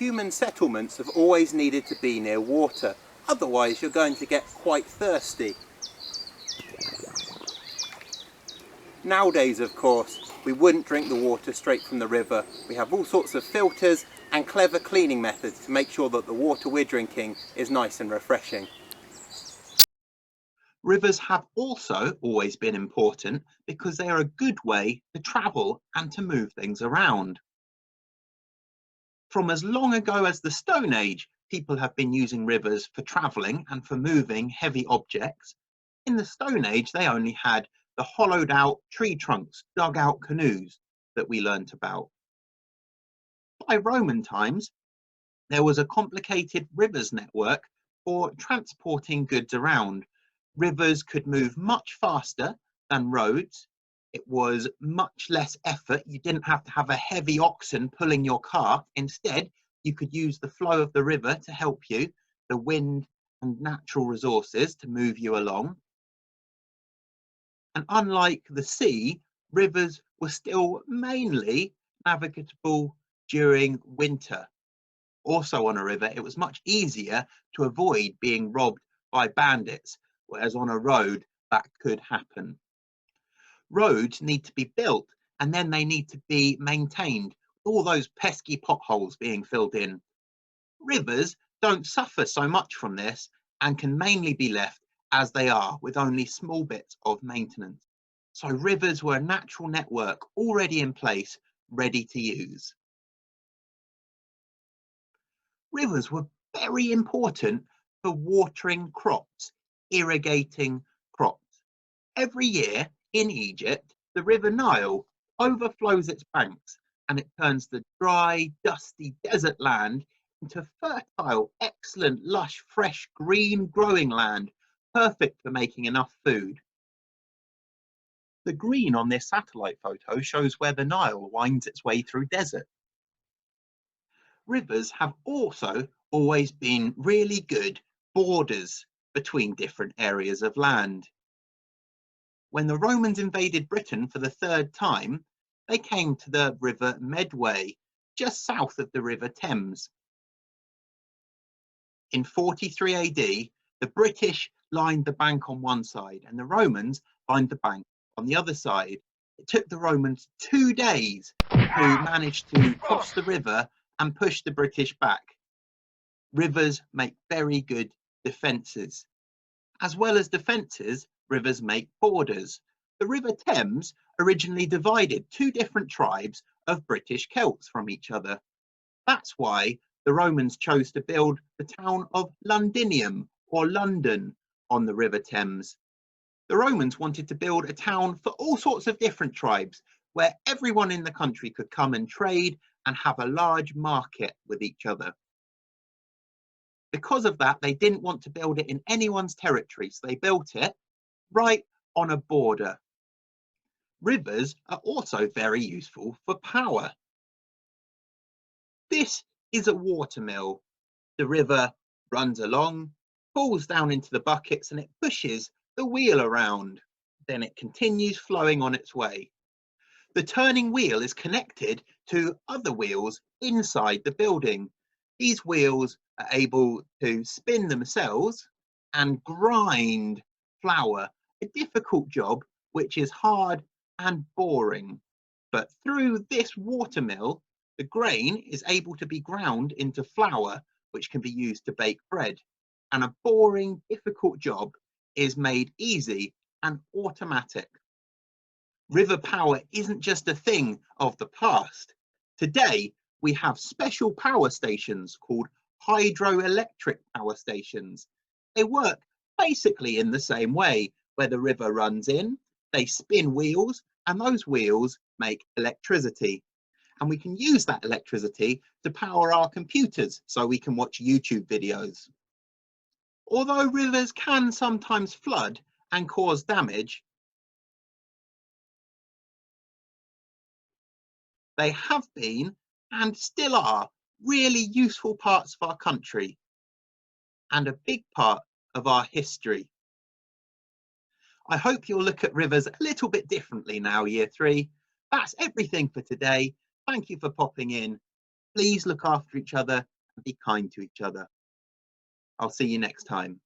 human settlements have always needed to be near water, otherwise you're going to get quite thirsty. Nowadays, of course, we wouldn't drink the water straight from the river. We have all sorts of filters and clever cleaning methods to make sure that the water we're drinking is nice and refreshing. Rivers have also always been important because they are a good way to travel and to move things around. From as long ago as the Stone Age, people have been using rivers for travelling and for moving heavy objects. In the Stone Age, they only had the hollowed out tree trunks, dug out canoes that we learnt about. By Roman times, there was a complicated rivers network for transporting goods around. Rivers could move much faster than roads. It was much less effort. You didn't have to have a heavy oxen pulling your cart. Instead, you could use the flow of the river to help you, the wind and natural resources to move you along. And unlike the sea, rivers were still mainly navigable during winter. Also on a river, it was much easier to avoid being robbed by bandits, whereas on a road, that could happen. Roads need to be built and then they need to be maintained, all those pesky potholes being filled in. Rivers don't suffer so much from this and can mainly be left as they are with only small bits of maintenance. So rivers were a natural network already in place, ready to use. Rivers were very important for watering crops, irrigating crops. Every year in Egypt, the River Nile overflows its banks and it turns the dry, dusty desert land into fertile, excellent, lush, fresh, green growing land, perfect for making enough food. The green on this satellite photo shows where the Nile winds its way through desert. Rivers have also always been really good borders between different areas of land. When the Romans invaded Britain for the third time, they came to the River Medway, just south of the River Thames. In 43 AD, the British lined the bank on one side and the Romans lined the bank on the other side. It took the Romans 2 days to manage to cross the river and push the British back. Rivers make very good defences. As well as defences, rivers make borders. The River Thames originally divided 2 different tribes of British Celts from each other. That's why the Romans chose to build the town of Londinium, or London, on the River Thames. The Romans wanted to build a town for all sorts of different tribes, where everyone in the country could come and trade and have a large market with each other. Because of that, they didn't want to build it in anyone's territory, so they built it right on a border. Rivers are also very useful for power. This is a watermill. The river runs along, falls down into the buckets, and it pushes the wheel around. Then it continues flowing on its way. The turning wheel is connected to other wheels inside the building. These wheels are able to spin themselves and grind flour, a difficult job which is hard and boring. But through this watermill, the grain is able to be ground into flour, which can be used to bake bread. And a boring, difficult job is made easy and automatic. River power isn't just a thing of the past. Today, we have special power stations called hydroelectric power stations. They work basically in the same way, where the river runs in, they spin wheels, and those wheels make electricity. And we can use that electricity to power our computers so we can watch YouTube videos. Although rivers can sometimes flood and cause damage, they have been and still are really useful parts of our country and a big part of our history. I hope you'll look at rivers a little bit differently now, Year 3. That's everything for today. Thank you for popping in. Please look after each other and be kind to each other. I'll see you next time.